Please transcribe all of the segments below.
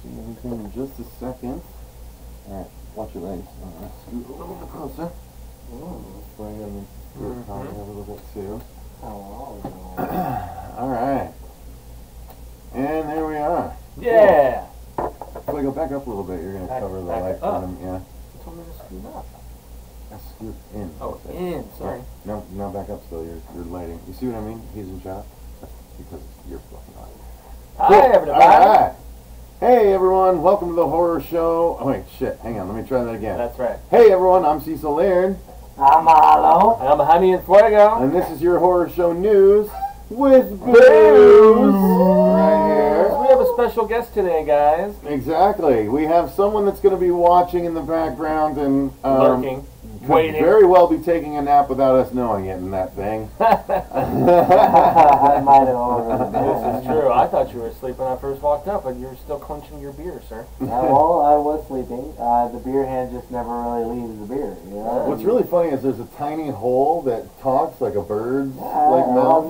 see everything in just a second. Alright, watch your legs. Alright, scoot a little bit closer. Bring them a little bit too. Alright. And there we are. Yeah! If I go back up a little bit, you're going to cover the light for them. Yeah. You told me to scoot up. I scoot in. Oh, in. Sorry. Yeah. No, back up still. You're lighting. You see what I mean? He's in shot. That's because you're fucking on. Hi, everybody. Alright. Hey, everyone. Welcome to the horror show. Oh, wait, shit. Hang on. Let me try that again. That's right. Hey, everyone. I'm Cecil Jaime. I'm Mahalo. I'm Jaime En Fuego. And this is your horror show news with booze. Right here. We have a special guest today, guys. Exactly. We have someone that's going to be watching in the background and lurking, could very well be taking a nap without us knowing it in that thing. I might have already been. This is true. I thought you were asleep when I first walked up, but you were still clenching your beer, sir. Well, I was sleeping. The beer hand just never really leaves the beer. You know? What's really funny is there's a tiny hole that talks like a bird's mouth.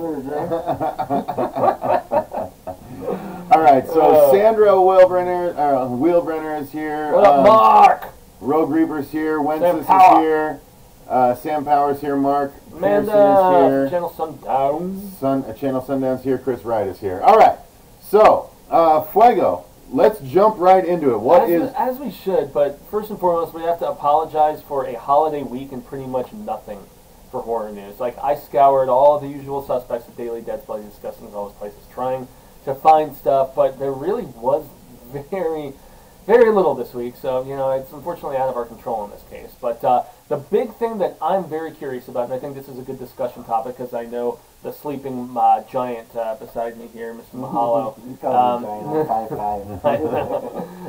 All right, so Sandra Wheelbrenner is here. What up, Mark? Rogue Reaper's here. Wences is here. Sam Power's here. Mark Pearson is here. Channel Sundowns. Channel Sundown's here. Chris Wright is here. All right, so Fuego. Let's jump right into it. As we should, but first and foremost, we have to apologize for a holiday week and pretty much nothing for horror news. Like, I scoured all the usual suspects of Daily Death, Bloody Disgusting, all those places, trying to find stuff, but there really was very little this week, so, you know, it's unfortunately out of our control in this case. But the big thing that I'm very curious about, and I think this is a good discussion topic, because I know the sleeping giant beside me here, Mr. Mahalo. You call me giant.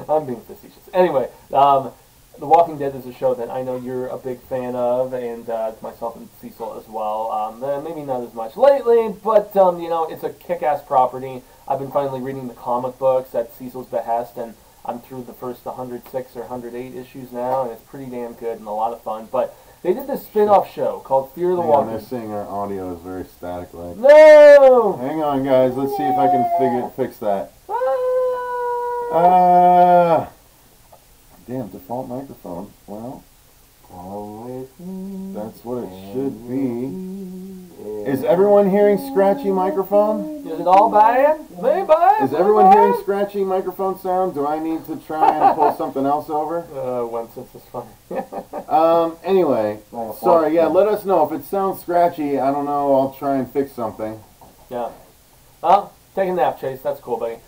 I'm being facetious. Anyway, The Walking Dead is a show that I know you're a big fan of, and myself and Cecil as well. Maybe not as much lately, but, you know, it's a kick-ass property. I've been finally reading the comic books at Cecil's behest, and I'm through the first 106 or 108 issues now, and it's pretty damn good and a lot of fun. But they did this spin-off show called Fear the Walking Dead. They're saying our audio is very static like. No! Hang on, guys. Let's see if I can fix that. Damn, default microphone. Well, that's what it should be. Is everyone hearing scratchy microphone? Is it all bad? Is everyone hearing scratchy microphone sound? Do I need to try and pull something else over? One sense is funny. Anyway, sorry, yeah, let us know. If it sounds scratchy, I don't know, I'll try and fix something. Yeah. Well, take a nap, Chase. That's cool, buddy.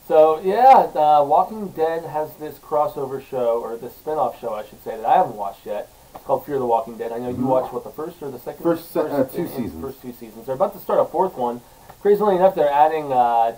So, yeah, Walking Dead has this crossover show, or this spin-off show, I should say, that I haven't watched yet. It's called Fear the Walking Dead. I know you watched, what, the first or the second? First 2 seasons. First 2 seasons. They're about to start a 4th one. Crazily enough, they're adding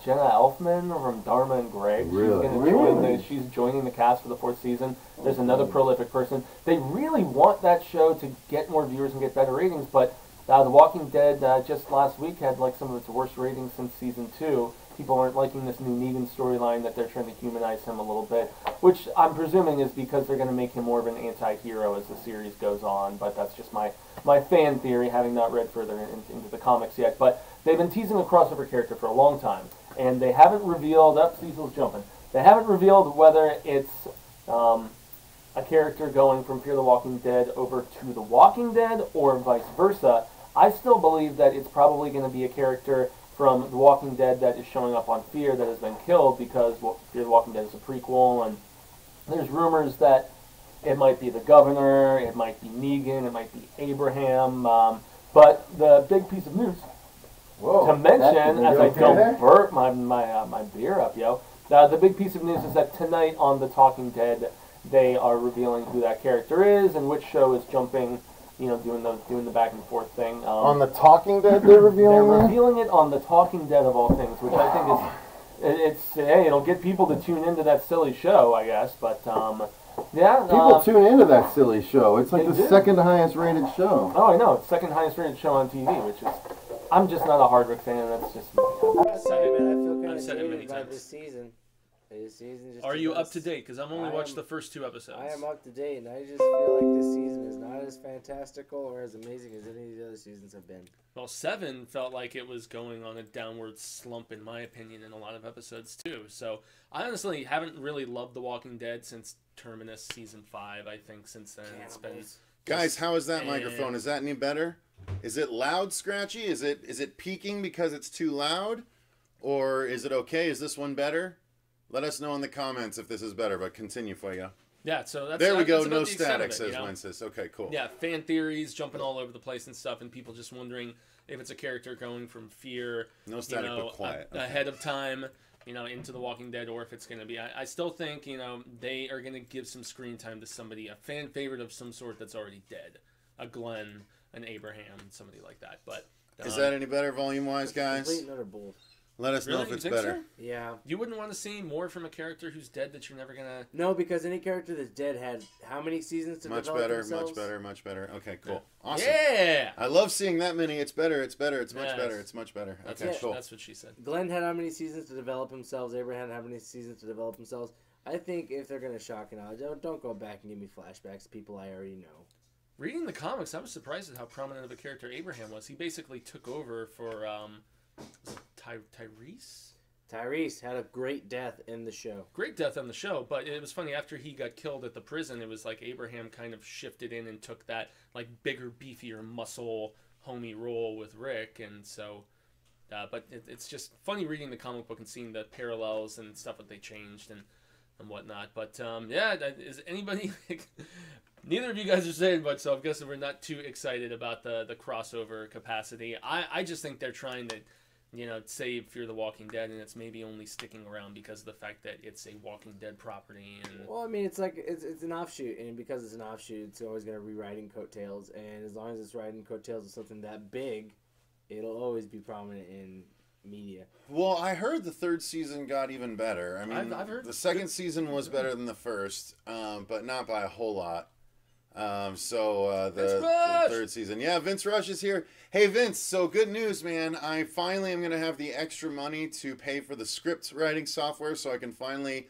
Jenna Elfman from Dharma and Greg. Really? She's joining the cast for the 4th season. There's another prolific person. They really want that show to get more viewers and get better ratings, but The Walking Dead just last week had like some of its worst ratings since season 2. People aren't liking this new Negan storyline that they're trying to humanize him a little bit, which I'm presuming is because they're going to make him more of an anti-hero as the series goes on, but that's just my fan theory, having not read further into the comics yet. But they've been teasing a crossover character for a long time, and they haven't revealed, Cecil's jumping, they haven't revealed whether it's a character going from Fear the Walking Dead over to The Walking Dead or vice versa. I still believe that it's probably going to be a character from The Walking Dead that is showing up on Fear that has been killed because Fear the Walking Dead is a prequel, and there's rumors that it might be the governor, it might be Negan, it might be Abraham, but the big piece of news to mention, as I don't burp my beer up, the big piece of news is that tonight on The Talking Dead, they are revealing who that character is and which show is jumping, you know, doing the back and forth thing. On The Talking Dead, they're revealing They're revealing it on The Talking Dead of all things, which I think is, hey, it'll get people to tune into that silly show, I guess, but, yeah. People tune into that silly show. It's like the second highest rated show. Oh, I know. It's second highest rated show on TV, which is, I'm just not a Hardwick fan, that's just me. I feel kind of jaded about this season. This season just Are you up to date? Because I've only watched the first 2 episodes. I am up to date, and I just feel like this season is not as fantastical or as amazing as any of the other seasons have been. Well, 7 felt like it was going on a downward slump, in my opinion, in a lot of episodes, too. So, I honestly haven't really loved The Walking Dead since Terminus Season 5, I think, since then. It's been... Guys, how is that microphone? Is that any better? Is it loud, scratchy? Is it peaking because it's too loud? Or is it okay? Is this one better? Let us know in the comments if this is better, but continue, Fuego. Yeah, so that's... There we go, that's no about the extent of static, it, says you know? Wences. Okay, cool. Yeah, fan theories jumping all over the place and stuff, and people just wondering if it's a character going from fear, No static, but quiet. ahead of time, into The Walking Dead, or if it's going to be... I still think, they are going to give some screen time to somebody, a fan favorite of some sort that's already dead. A Glenn, an Abraham, somebody like that. But is that any better volume-wise, guys? Complete another bull. Let us know if it's better. So? Yeah. You wouldn't want to see more from a character who's dead that you're never going to... No, because any character that's dead had how many seasons to develop themselves? Much better. Okay, cool. Yeah. Awesome. Yeah! I love seeing that many. It's better, it's much Yes. better, it's much better. Okay, cool. That's what she said. Glenn had how many seasons to develop themselves? Abraham had how many seasons to develop themselves? I think if they're going to shock and awe, don't go back and give me flashbacks to people I already know. Reading the comics, I was surprised at how prominent of a character Abraham was. He basically took over for was it Tyrese? Tyrese had a great death in the show. Great death on the show, but it was funny, after he got killed at the prison, it was like Abraham kind of shifted in and took that like bigger, beefier, muscle, homie role with Rick, and so... but it's just funny reading the comic book and seeing the parallels and stuff that they changed and whatnot. But is anybody... Neither of you guys are saying much, so I'm guessing we're not too excited about the crossover capacity. I just think they're trying to, save Fear the Walking Dead, and it's maybe only sticking around because of the fact that it's a Walking Dead property. And well, I mean, it's like it's an offshoot, and because it's an offshoot, it's always going to be riding coattails, and as long as it's riding coattails of something that big, it'll always be prominent in media. Well, I heard the 3rd season got even better. I mean, I've heard the 2nd season was better than the 1st, but not by a whole lot. The 3rd season. Yeah, Vince Rush is here. Hey, Vince, so good news, man. I finally am going to have the extra money to pay for the script writing software so I can finally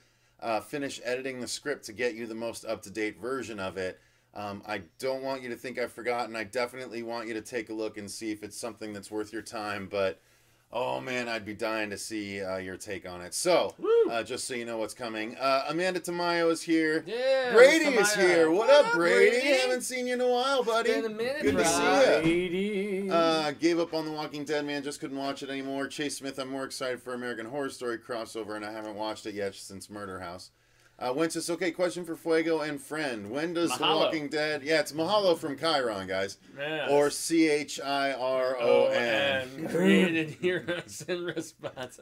finish editing the script to get you the most up-to-date version of it. I don't want you to think I've forgotten. I definitely want you to take a look and see if it's something that's worth your time, but... Oh, man, I'd be dying to see your take on it. So, just so you know what's coming. Amanda Tamayo is here. Yeah, Brady is here. What up, Brady? Haven't seen you in a while, buddy. It's been a minute, Good to see you. Brady. Gave up on The Walking Dead, man. Just couldn't watch it anymore. Chase Smith, I'm more excited for American Horror Story crossover, and I haven't watched it yet since Murder House. Wences, okay, question for Fuego and Friend. When does Mahalo. The Walking Dead... Yeah, it's Mahalo from Chiron, guys. Yes. Or Chiron. Created heroes in response.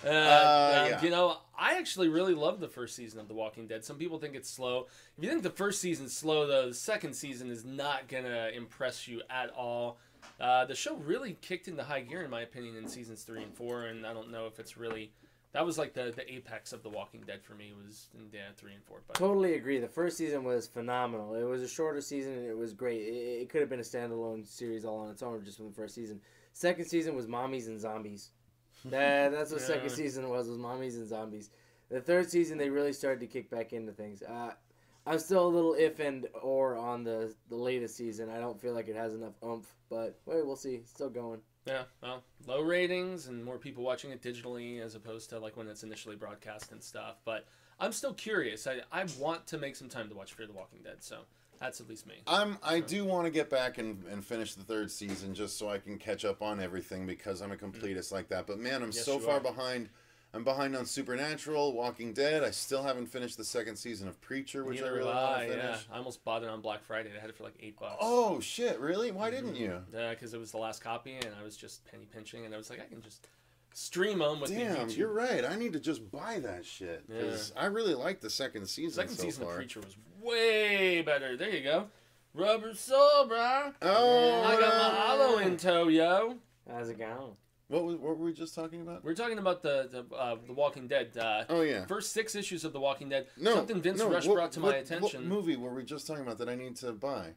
Yeah. I actually really love the 1st season of The Walking Dead. Some people think it's slow. If you think the 1st season's slow, though, the 2nd season is not going to impress you at all. The show really kicked into high gear, in my opinion, in seasons 3 and 4, and I don't know if it's really... That was like the apex of The Walking Dead for me, was in 3 and 4. But. Totally agree. The 1st season was phenomenal. It was a shorter season, and it was great. It could have been a standalone series all on its own just from the 1st season. 2nd season was mommies and zombies. That's what 2nd season was mommies and zombies. The 3rd season, they really started to kick back into things. I'm still a little if and or on the latest season. I don't feel like it has enough oomph, but we'll see. It's still going. Yeah, well, low ratings and more people watching it digitally as opposed to like when it's initially broadcast and stuff. But I'm still curious. I want to make some time to watch Fear the Walking Dead, so that's at least me. I do want to get back and finish the 3rd season just so I can catch up on everything because I'm a completist like that. But man, I'm so far behind. I'm behind on Supernatural, Walking Dead. I still haven't finished the 2nd season of Preacher, which I really want to finish. Yeah. I almost bought it on Black Friday. I had it for like $8. Oh, shit, really? Why didn't you? Because it was the last copy, and I was just penny pinching, and I was like, I can just stream them with Damn, the YouTube. You're right. I need to just buy that shit. Because I really like the 2nd season Season far. of Preacher was way better. There you go. Rubber soul, brah. Oh, I got my hollow in tow, yo. How's it going? What were we just talking about? We're talking about the Walking Dead. Oh, yeah. First 6 issues of The Walking Dead. No, Something Vince Rush brought to my attention. What movie were we just talking about that I need to buy?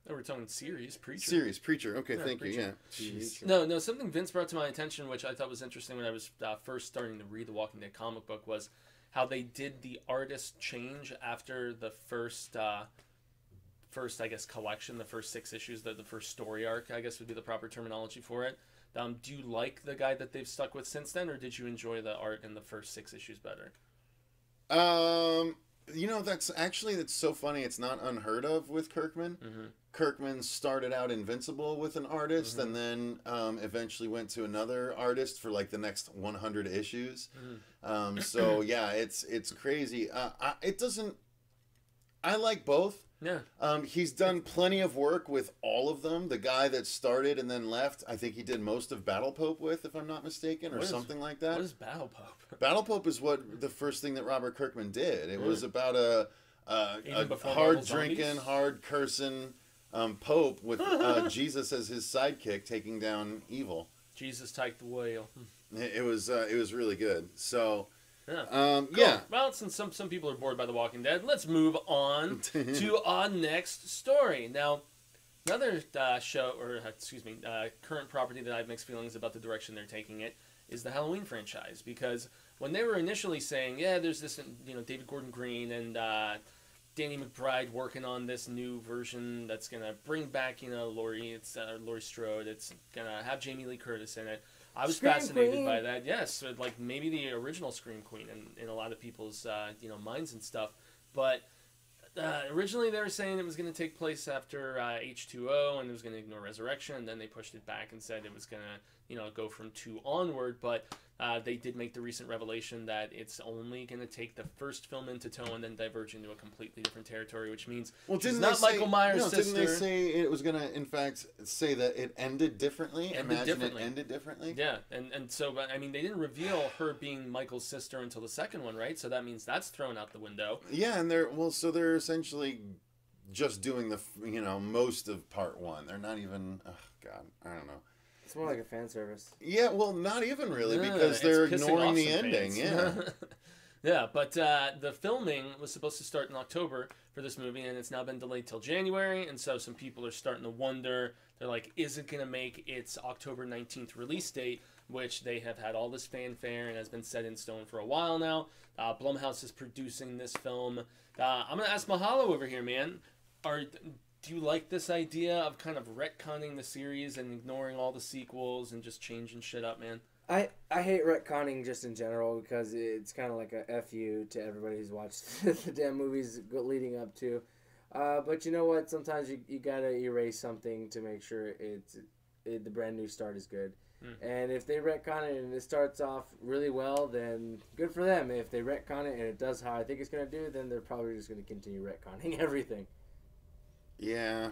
Oh, we're talking series, Preacher. Series, Preacher. Okay, Yeah, thank Preacher. you. Yeah. No, something Vince brought to my attention, which I thought was interesting when I was first starting to read the Walking Dead comic book, was how they did the artist change after the first I guess collection, the first 6 issues, the first story arc, I guess would be the proper terminology for it. Do you like the guy that they've stuck with since then, or did you enjoy the art in the first 6 issues better? That's so funny. It's not unheard of with Kirkman. Mm-hmm. Kirkman started out Invincible with an artist, and then eventually went to another artist for like the next 100 issues. So yeah, it's crazy. I like both. Yeah. He's done plenty of work with all of them. The guy that started and then left, I think he did most of Battle Pope with, if I'm not mistaken, or something like that. What is Battle Pope? Battle Pope is the first thing that Robert Kirkman did. It was about a hard drinking, hard cursing Pope with Jesus as his sidekick taking down evil. Jesus take the wheel. It was really good. So. Yeah. Cool. Yeah. Well, since some people are bored by The Walking Dead, let's move on to our next story. Now, another current property that I have mixed feelings about the direction they're taking it is the Halloween franchise, because when they were initially saying, yeah, there's this, David Gordon Green and Danny McBride working on this new version that's gonna bring back, Laurie Strode. It's gonna have Jamie Lee Curtis in it. I was fascinated by that. Yes, like maybe the original Scream Queen in a lot of people's minds and stuff. But originally they were saying it was going to take place after H2O, and it was going to ignore Resurrection, and then they pushed it back and said it was going to go from 2 onward. But they did make the recent revelation that it's only going to take the first film into tow and then diverge into a completely different territory, which means she's not Michael Myers' sister. Didn't they say it was going to, in fact, say that it ended differently? It ended differently? Yeah, and so, but I mean, they didn't reveal her being Michael's sister until the second one, right? So that means that's thrown out the window. Yeah, and they're essentially just doing the, most of part 1. They're not even, oh, God, I don't know. It's more like a fan service. Yeah, well, not even really, because they're ignoring the ending. Yeah. Yeah, but the filming was supposed to start in October for this movie, and it's now been delayed till January, and so some people are starting to wonder, they're like, is it going to make its October 19th release date, which they have had all this fanfare and has been set in stone for a while now. Blumhouse is producing this film. I'm going to ask Mahalo over here, man. Do you like this idea of kind of retconning the series and ignoring all the sequels and just changing shit up, man? I hate retconning just in general, because it's kind of like a FU to everybody who's watched the damn movies leading up to. But you know what? Sometimes you gotta erase something to make sure the brand new start is good. And if they retcon it and it starts off really well, then good for them. If they retcon it and it does how I think it's going to do, then they're probably just going to continue retconning everything. Yeah.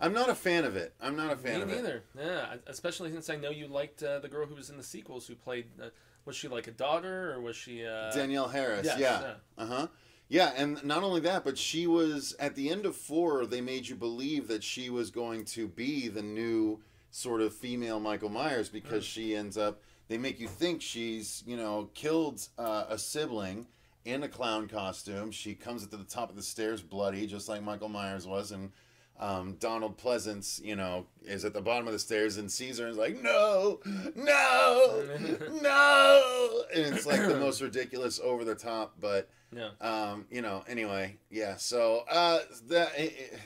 I'm not a fan of it. Me neither. Yeah, especially since I know you liked the girl who was in the sequels who played... was she like a daughter, or was she... Danielle Harris, yes, yeah. Uh-huh. Yeah, and not only that, but she was... At the end of 4, they made you believe that she was going to be the new sort of female Michael Myers, because she ends up... They make you think she's, killed a sibling in a clown costume. She comes up to the top of the stairs bloody, just like Michael Myers was, and Donald Pleasance, is at the bottom of the stairs and sees her and is like, no, no, no! And it's like the most ridiculous, over the top, but, anyway, yeah, so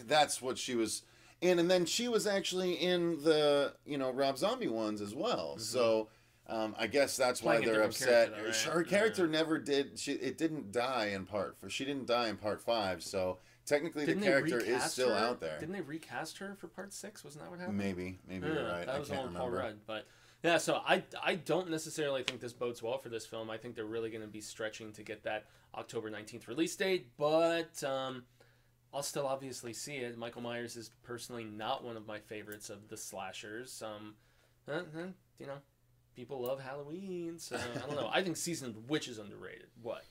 that's what she was in. And then she was actually in the, Rob Zombie ones as well, so... I guess that's why they're upset. Though, right? Her character never did. It didn't die in part. She didn't die in part 5. So technically, the character is still out there. Didn't they recast her for part 6? Wasn't that what happened? Maybe you're right. That was on Paul Rudd, but yeah. So I don't necessarily think this bodes well for this film. I think they're really going to be stretching to get that October 19th release date, but I'll still obviously see it. Michael Myers is personally not one of my favorites of the slashers. People love Halloween, so I don't know. I think Season of the Witch is underrated. What?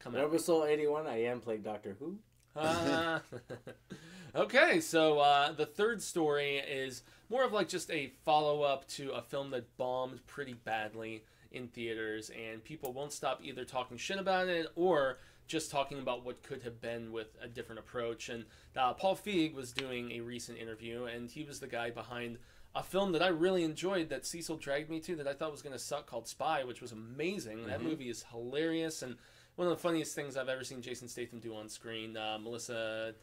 Rubber Soul 81, I am playing Doctor Who. Okay, so the third story is more of like just a follow-up to a film that bombed pretty badly in theaters, and people won't stop either talking shit about it or just talking about what could have been with a different approach. And Paul Feig was doing a recent interview, and he was the guy behind a film that I really enjoyed that Cecil dragged me to that I thought was going to suck, called Spy, which was amazing. That movie is hilarious, and one of the funniest things I've ever seen Jason Statham do on screen. Melissa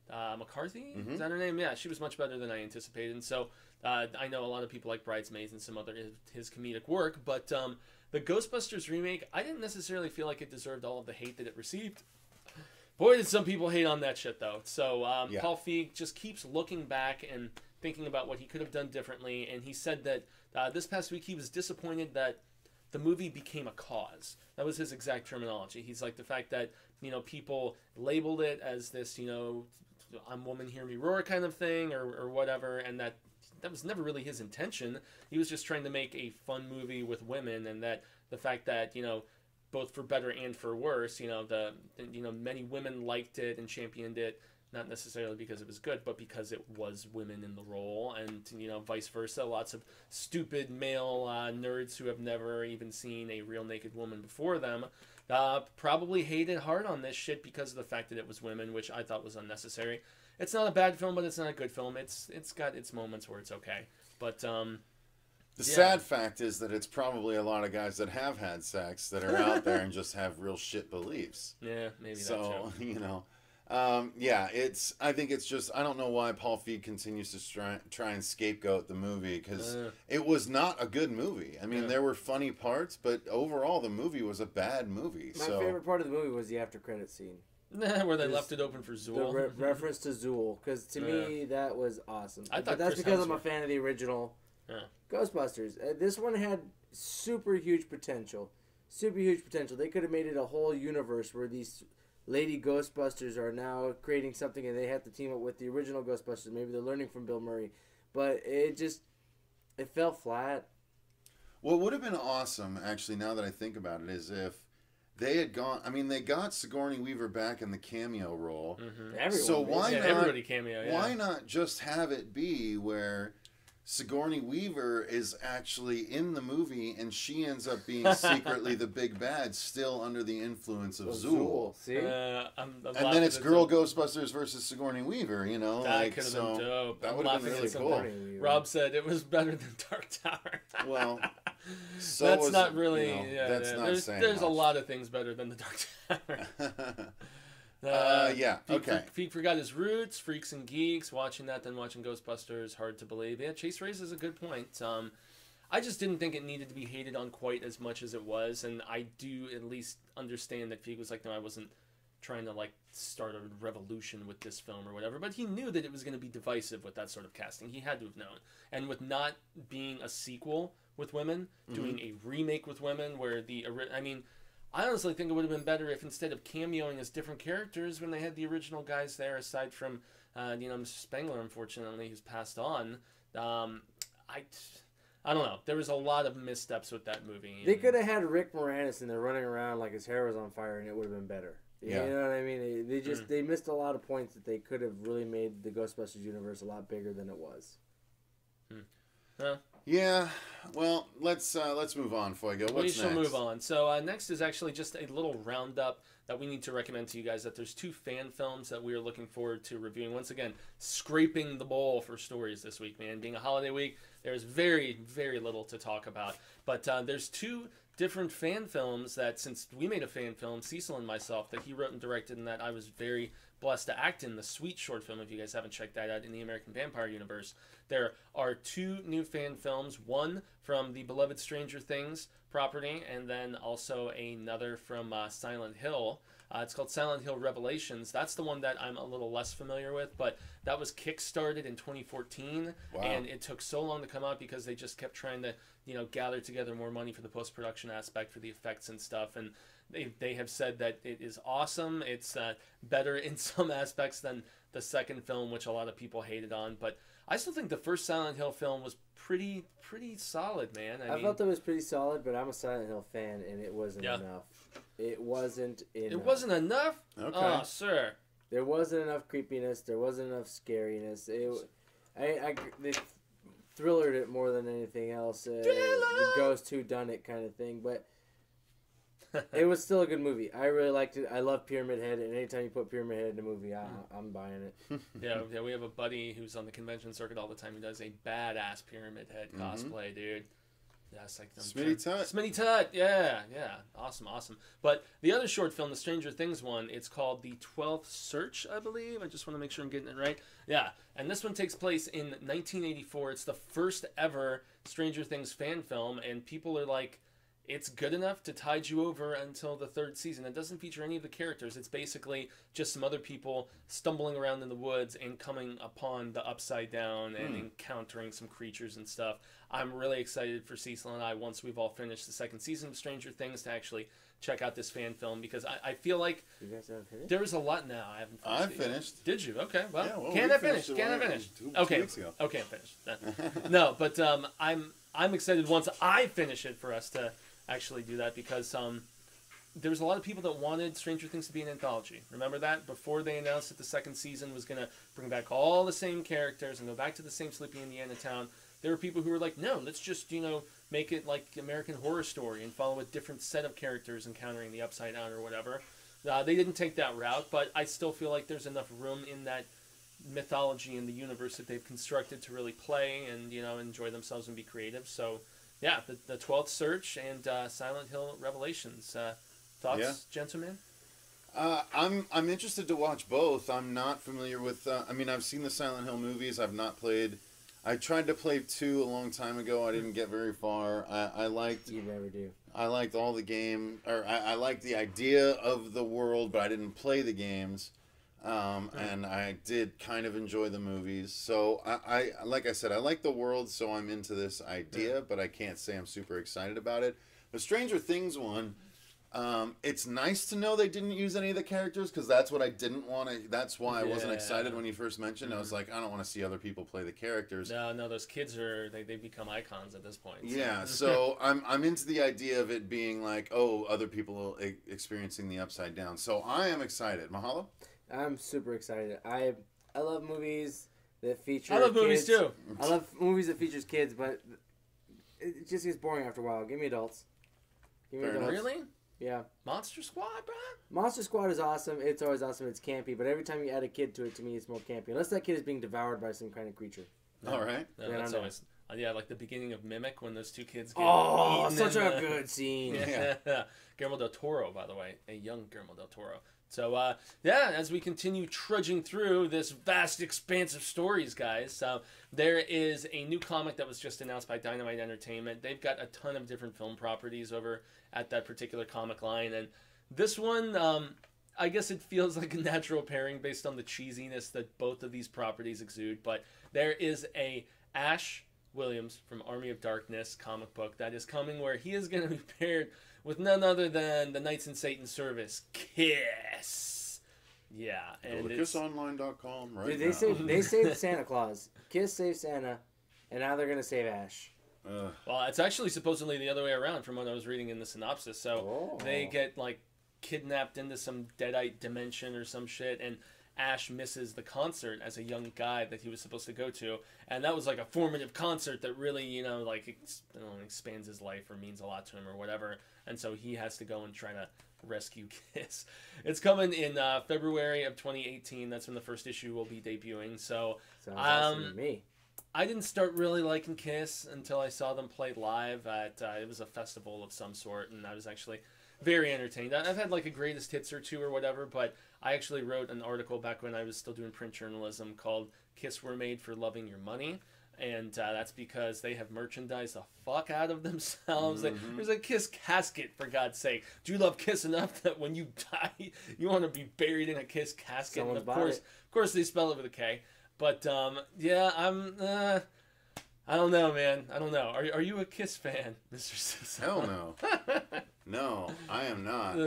McCarthy, is that her name? Yeah, she was much better than I anticipated. And so I know a lot of people like Bridesmaids and some other his comedic work, but the Ghostbusters remake, I didn't necessarily feel like it deserved all of the hate that it received. Boy, did some people hate on that shit, though. So Paul Feig just keeps looking back and thinking about what he could have done differently, and he said that this past week he was disappointed that the movie became a cause. That was his exact terminology. He's like, the fact that, people labeled it as this, I'm woman, hear me roar kind of thing or whatever, and that was never really his intention. He was just trying to make a fun movie with women, and that the fact that, both for better and for worse, many women liked it and championed it, not necessarily because it was good, but because it was women in the role, and vice versa. Lots of stupid male nerds who have never even seen a real naked woman before them probably hated hard on this shit because of the fact that it was women, which I thought was unnecessary. It's not a bad film, but it's not a good film. It's got its moments where it's okay, but the sad fact is that it's probably a lot of guys that have had sex that are out there and just have real shit beliefs. Yeah, maybe so, that's true. I think it's just, I don't know why Paul Feig continues to try and scapegoat the movie, because it was not a good movie. I mean, there were funny parts, but overall the movie was a bad movie. My favorite part of the movie was the after credit scene. Where they left it open for Zool. The reference to Zool, because to me that was awesome. But that's because I'm a fan of the original Ghostbusters. This one had super huge potential. They could have made it a whole universe where these lady Ghostbusters are now creating something, and they have to team up with the original Ghostbusters. Maybe they're learning from Bill Murray, but it fell flat. What would have been awesome, actually, now that I think about it, is if they had gone. I mean, they got Sigourney Weaver back in the cameo role. So why not? Everybody cameo. Yeah. Why not just have it be where Sigourney Weaver is actually in the movie, and she ends up being secretly the big bad, still under the influence of Zool. See? And then it's Girl Ghostbusters versus Sigourney Weaver, That could have been dope. That would have been really cool. Rob said it was better than Dark Tower. Well, that's not really. That's not saying There's much. a lot of things better than the Dark Tower. Okay. Feig forgot his roots, freaks and geeks, watching that, then watching Ghostbusters, hard to believe. Yeah, Chase raises a good point. I just didn't think it needed to be hated on quite as much as it was, and I do at least understand that Feig was like, no, I wasn't trying to start a revolution with this film or whatever, but he knew that it was going to be divisive with that sort of casting. He had to have known. And with not being a sequel with women, doing a remake with women where I honestly think it would have been better if instead of cameoing as different characters when they had the original guys there, aside from, Mr. Spengler, unfortunately, who's passed on. I don't know. There was a lot of missteps with that movie. They could have had Rick Moranis in there running around like his hair was on fire, and it would have been better. Yeah. You know what I mean? They missed a lot of points that they could have really made the Ghostbusters universe a lot bigger than it was. Yeah, well, let's move on, Fuego. What's we shall next? move on. So next is actually just a little roundup that we need to recommend to you guys, that there's 2 fan films that we are looking forward to reviewing. Once again, scraping the bowl for stories this week, man. Being a holiday week, there's very, very little to talk about. But there's 2 different fan films that, since we made a fan film, Cecil and myself, that he wrote and directed, and that I was very blessed to act in, the Sweet short film, if you guys haven't checked that out, in the American Vampire universe. There are 2 new fan films, one from the beloved Stranger Things property, and then also another from Silent Hill. It's called Silent Hill Revelations. That's the one that I'm a little less familiar with, but that was kickstarted in 2014, and it took so long to come out because they just kept trying to, gather together more money for the post-production aspect, for the effects and stuff, and they have said that it is awesome. It's better in some aspects than the second film, which a lot of people hated on, but I still think the first Silent Hill film was pretty solid, man. I felt it was pretty solid, but I'm a Silent Hill fan, and it wasn't enough. It wasn't enough. It wasn't enough? Okay. Oh, sir. There wasn't enough creepiness. There wasn't enough scariness. They thrillered it more than anything else. The ghost who done it kind of thing, but it was still a good movie. I really liked it. I love Pyramid Head, and anytime you put Pyramid Head in a movie, I'm buying it. Yeah, we have a buddy who's on the convention circuit all the time who does a badass Pyramid Head cosplay, dude. Yes, Smitty Tut. Smitty Tut, yeah. Awesome. But the other short film, the Stranger Things one, it's called The 12th Search, I believe. I just want to make sure I'm getting it right. Yeah, and this one takes place in 1984. It's the first ever Stranger Things fan film, and people are like, it's good enough to tide you over until the third season. It doesn't feature any of the characters. It's basically just some other people stumbling around in the woods and coming upon the Upside Down and encountering some creatures and stuff. I'm really excited for Cecil and I, once we've all finished the second season of Stranger Things, to actually check out this fan film, because I feel like You guys haven't finished? there is a lot now. I haven't finished. I've finished. Did you? Okay. Well, Yeah, well, can we I finish? finished it Can I like finish? 2 Okay. weeks ago. Okay, I'm finished. No, but I'm excited once I finish it for us to actually do that, because there's a lot of people that wanted Stranger Things to be an anthology. Remember that? Before they announced that the second season was going to bring back all the same characters and go back to the same Sleepy Indiana town, there were people who were like, no, let's just, make it like American Horror Story and follow a different set of characters encountering the Upside Down or whatever. They didn't take that route, but I still feel like there's enough room in that mythology and the universe that they've constructed to really play and, enjoy themselves and be creative. So, yeah, the 12th Search and Silent Hill Revelations. Thoughts, Yeah. gentlemen? I'm interested to watch both. I'm not familiar with. I've seen the Silent Hill movies. I've not played. I tried to play 2 a long time ago. I didn't get very far. I liked. You never do. I liked all the game, or I liked the idea of the world, but I didn't play the games. And I did kind of enjoy the movies. So I like I said, I like the world, so I'm into this idea, but I can't say I'm super excited about it. The Stranger Things one, it's nice to know they didn't use any of the characters, because that's what I didn't want to. That's why I wasn't excited when you first mentioned. I was like, I don't want to see other people play the characters. No, those kids they become icons at this point. So. Yeah, so I'm into the idea of it being like, oh, other people experiencing the Upside Down. So I am excited. Mahalo? I'm super excited. I love movies that feature I love kids. movies too. I love movies that features kids, but it just gets boring after a while. Give me adults. Give me Fair adults. enough. Really? Yeah. Monster Squad, bro? Monster Squad is awesome. It's always awesome. It's campy, but every time you add a kid to it, to me, it's more campy. Unless that kid is being devoured by some kind of creature. All right. No, Yeah, that's I know. always... like the beginning of Mimic, when those two kids get Oh, eaten such in a the- good scene. Yeah. Guillermo del Toro, by the way. A young Guillermo del Toro. So, as we continue trudging through this vast expanse of stories, guys, there is a new comic that was just announced by Dynamite Entertainment. They've got a ton of different film properties over at that particular comic line, and this one, I guess it feels like a natural pairing based on the cheesiness that both of these properties exude, but there is a Ash Williams from Army of Darkness comic book that is coming, where he is going to be paired with none other than the Knights in Satan's service, Kiss. Yeah, and Go to kissonline.com right Dude, now. they saved Santa Claus. Kiss saved Santa, and now they're gonna save Ash. Well, it's actually supposedly the other way around from what I was reading in the synopsis. So they get kidnapped into some deadite dimension or some shit, and Ash misses the concert as a young guy that he was supposed to go to, and that was like a formative concert that really, expands his life or means a lot to him or whatever, and so he has to go and try to rescue Kiss. It's coming in February of 2018. That's when the first issue will be debuting. So Sounds awesome to me. I didn't start really liking Kiss until I saw them play live at it was a festival of some sort, and I was actually very entertained. I've had a greatest hits or two or whatever, but I actually wrote an article back when I was still doing print journalism called Kiss Were Made for Loving Your Money. And that's because they have merchandised the fuck out of themselves. There's a Kiss casket, for God's sake. Do you love Kiss enough that when you die, you want to be buried in a Kiss casket? Someone's And bought of course, they spell it with a K. But I don't know, man. I don't know. Are you a Kiss fan, Mr. Cecil? Hell no. No, I am not.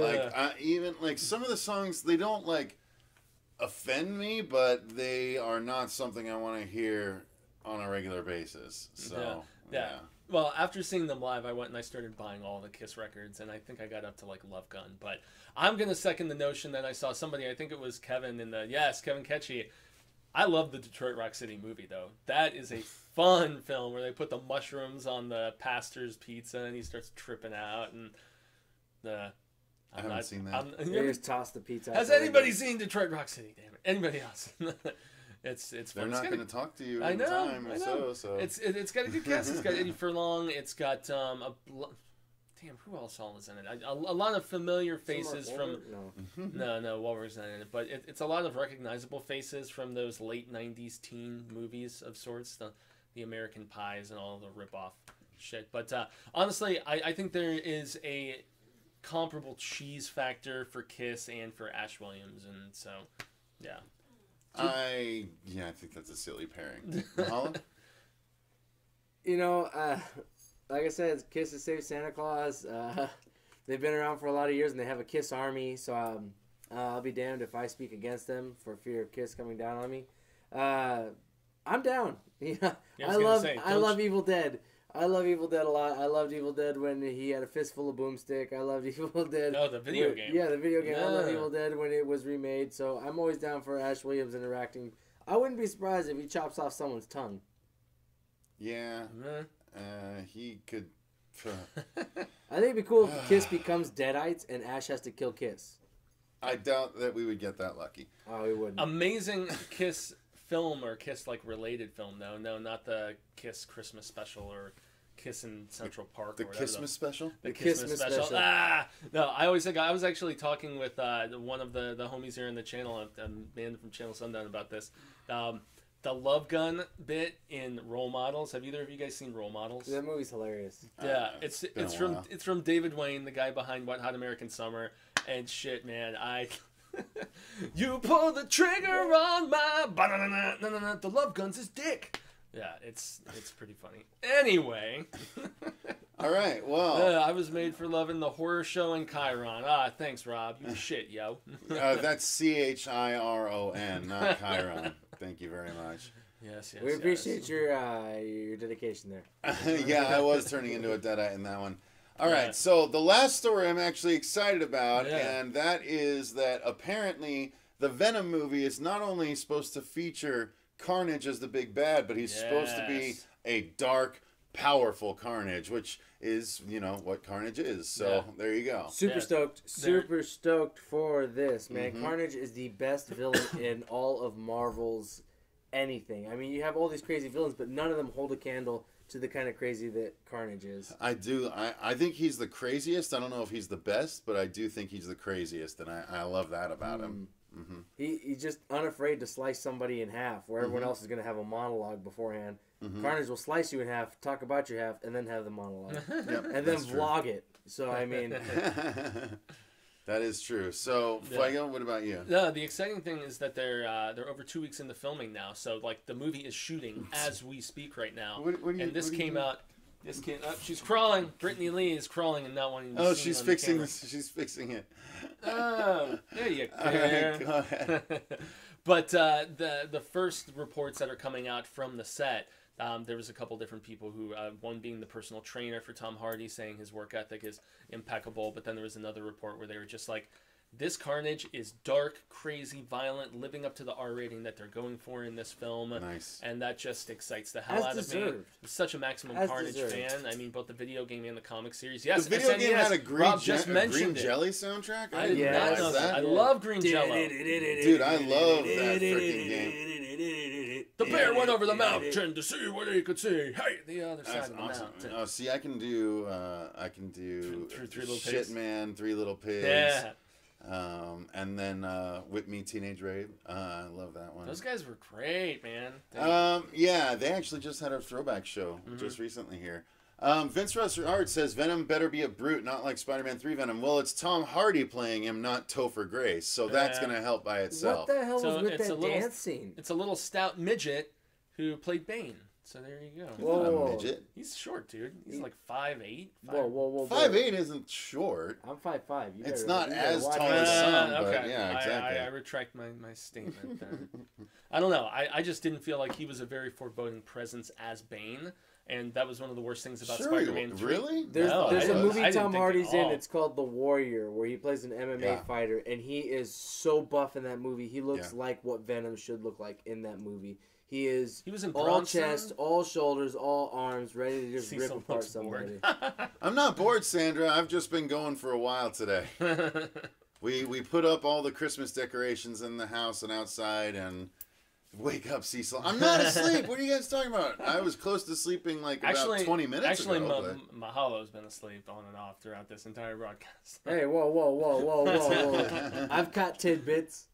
Even some of the songs, they don't offend me, but they are not something I want to hear on a regular basis. So yeah. Well, after seeing them live, I went and I started buying all the Kiss records, and I think I got up to Love Gun. But I'm gonna second the notion that I saw somebody. I think it was Kevin Kevin Ketchy. I love the Detroit Rock City movie, though. That is a fun film where they put the mushrooms on the pastor's pizza and he starts tripping out. And I haven't seen that. They just toss the pizza. Has anybody seen Detroit Rock City? Damn it! Anybody else? It's They're fun. not going to talk to you I in know, time I or know. so. It's got a good cast. It's got Eddie Furlong. It's got damn, who else all is in it? A lot of familiar faces from. No, Wahlberg's not in it. But it's a lot of recognizable faces from those late '90s teen movies of sorts, the American Pies and all the rip-off shit. But honestly, I think there is a comparable cheese factor for Kiss and for Ash Williams, and so yeah. I think that's a silly pairing. Holland? You know, like I said, Kiss has saved Santa Claus. They've been around for a lot of years, and they have a Kiss army. So I'll be damned if I speak against them for fear of Kiss coming down on me. I'm down. Yeah, I love Evil Dead. I love Evil Dead a lot. I loved Evil Dead when he had a fistful of boomstick. I loved Evil Dead. Oh, the video game. Yeah, the video game. I love Evil Dead when it was remade. So I'm always down for Ash Williams interacting. I wouldn't be surprised if he chops off someone's tongue. Yeah. He could. I think it'd be cool if Kiss becomes Deadites and Ash has to kill Kiss. I doubt that we would get that lucky. Oh, we wouldn't. Amazing Kiss film or Kiss like related film though. No, not the Kiss Christmas special or Kiss in Central Park. The or whatever. Christmas special? The Christmas special. No, I always think I was actually talking with one of the homies here in the channel, a man from Channel Sundown, about this. The Love Gun bit in Role Models. Have either of you guys seen Role Models? That movie's hilarious. Yeah, it's from David Wayne, the guy behind Wet Hot American Summer, and shit, man, you pull the trigger on my the love gun's his dick. Yeah, it's pretty funny. Anyway. All right, well. I was made for loving the horror show in Chiron. Thanks, Rob. You shit, yo. That's Chiron, not Chiron. Thank you very much. Yes. We appreciate your dedication there. Yeah, I was turning into a Deadite in that one. All right, so the last story I'm actually excited about, and that is that apparently the Venom movie is not only supposed to feature Carnage as the big bad, but he's supposed to be a dark, powerful Carnage, which is, what Carnage is. So there you go. Super stoked for this, man. Carnage is the best villain in all of Marvel's anything. I mean, you have all these crazy villains, but none of them hold a candle to the kind of crazy that Carnage is. I do. I think he's the craziest. I don't know if he's the best, but I do think he's the craziest, and I love that about him. Mm-hmm. He's just unafraid to slice somebody in half, where everyone else is going to have a monologue beforehand. Carnage will slice you in half, talk about your half, and then have the monologue. And then vlog it. So, I mean... That is true. So, Fuego, what about you? No, the exciting thing is that they're over 2 weeks into filming now. So, like, the movie is shooting as we speak right now. This came out. She's crawling. Brittany Lee is crawling and not wanting to see it. She's fixing this. She's fixing it. Oh, there you go. Right, go ahead. But the first reports that are coming out from the set, there was a couple different people who, one being the personal trainer for Tom Hardy, saying his work ethic is impeccable. But then there was another report where they were just like, this Carnage is dark, crazy, violent, living up to the R rating that they're going for in this film. Nice. And that just excites the hell out of me. I'm such a Maximum Carnage fan. I mean, both the video game and the comic series. Yes, the video game had a Rob just mentioned Jelly soundtrack? I did not know that. I love Green Jello. Dude, I love that freaking game. The bear went over the mountain to see what he could see. Hey, the other side of the mountain. Oh, see, I can do Three Little Shit Pigs. Man, Three Little Pigs. Yeah. And then Whip Me Teenage Rape. I love that one. Those guys were great, man. Yeah, they actually just had a throwback show just recently here. Vince Russell says Venom better be a brute, not like Spider-Man 3 Venom. Well, it's Tom Hardy playing him, not Topher Grace, so that's going to help by itself. What the hell was with that dance scene? It's a little stout midget who played Bane. So there you go. He's not a midget. He's short, dude. He's like 5'8". Whoa. 5'8" isn't short. I'm 5'5". It's not as tall as some, but okay. yeah, exactly. I retract my statement then. I don't know. I just didn't feel like he was a very foreboding presence as Bane. And that was one of the worst things about Spider-Man 3. Really? There's a movie Tom Hardy's in. All. It's called The Warrior, where he plays an MMA fighter, and he is so buff in that movie. He looks like what Venom should look like in that movie. He was in all Bronson? Chest, all shoulders, all arms, ready to just rip apart somebody. I'm not bored, Sandra. I've just been going for a while today. We put up all the Christmas decorations in the house and outside, and Wake up, Cecil. I'm not asleep. What are you guys talking about? I was close to sleeping like about 20 minutes ago. Mahalo's been asleep on and off throughout this entire broadcast. Hey, whoa. I've caught tidbits.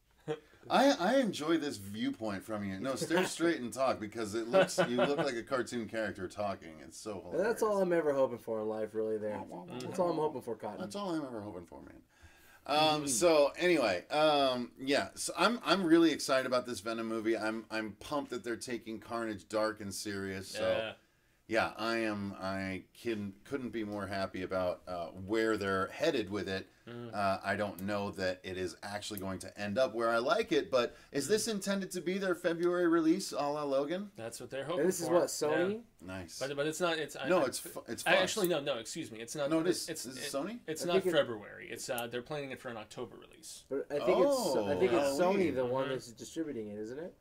I enjoy this viewpoint from you. No, stare straight and talk because you look like a cartoon character talking. It's so hilarious. That's all I'm ever hoping for in life, really. That's all I'm hoping for, Cotton. That's all I'm ever hoping for, man. So anyway, yeah. So I'm really excited about this Venom movie. I'm pumped that they're taking Carnage dark and serious. So yeah, I am. I couldn't be more happy about where they're headed with it. I don't know that it is actually going to end up where I like it, but is this intended to be their February release, a la Logan? That's what they're hoping and this for. is what, Sony? Yeah. Nice. But it's not. It's Fox. Actually, no. Excuse me. It's not. No, is it Sony? It's not February. It's they're planning it for an October release. But I think it's Sony, the one that's distributing it, isn't it?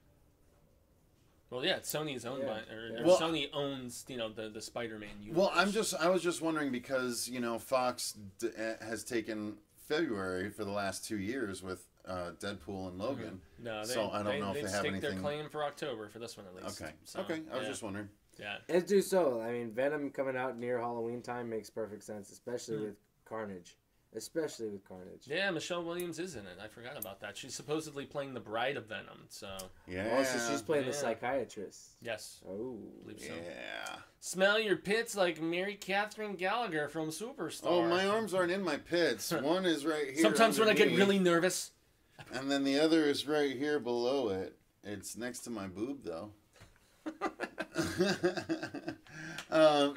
Well, yeah, Sony is owned by, Sony owns, the Spider-Man universe. Well, I was just wondering because Fox has taken February for the last 2 years with Deadpool and Logan. No, so I don't know if they have anything. Their claim for October for this one at least. Okay, so, okay, I was just wondering. Yeah, as do so. I mean, Venom coming out near Halloween time makes perfect sense, especially with Carnage. Yeah, Michelle Williams is in it. I forgot about that. She's supposedly playing the bride of Venom. So yeah, so she's playing the psychiatrist. Yes. Oh, I believe so. Yeah. Smell your pits like Mary Catherine Gallagher from Superstar. Oh, my arms aren't in my pits. One is right here. Sometimes when I get really nervous. And then the other is right here below it. It's next to my boob, though.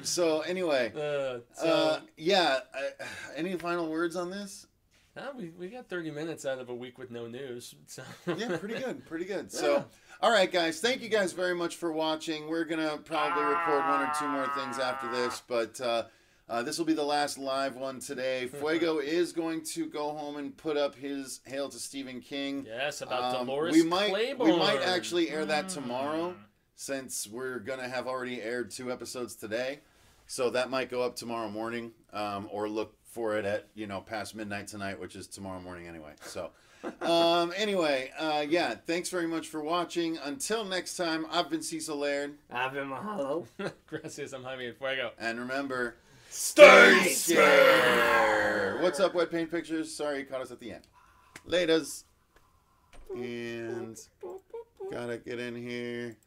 So anyway, yeah. Any final words on this? We got 30 minutes out of a week with no news. So. Yeah, pretty good. So, all right, guys. Thank you guys very much for watching. We're gonna probably record 1 or 2 more things after this, but this will be the last live one today. Fuego is going to go home and put up his Hail to Stephen King. Yes, about Dolores Claiborne. We might actually air that tomorrow, since we're gonna have already aired 2 episodes today. So that might go up tomorrow morning, or look for it at past midnight tonight, which is tomorrow morning anyway. So anyway, yeah, thanks very much for watching. Until next time, I've been Cecil Laird. I've been Mahalo. Gracias, I'm Jaime En Fuego. And remember, stay scared. What's up, Wet Paint Pictures? Sorry you caught us at the end. Laters. And gotta get in here.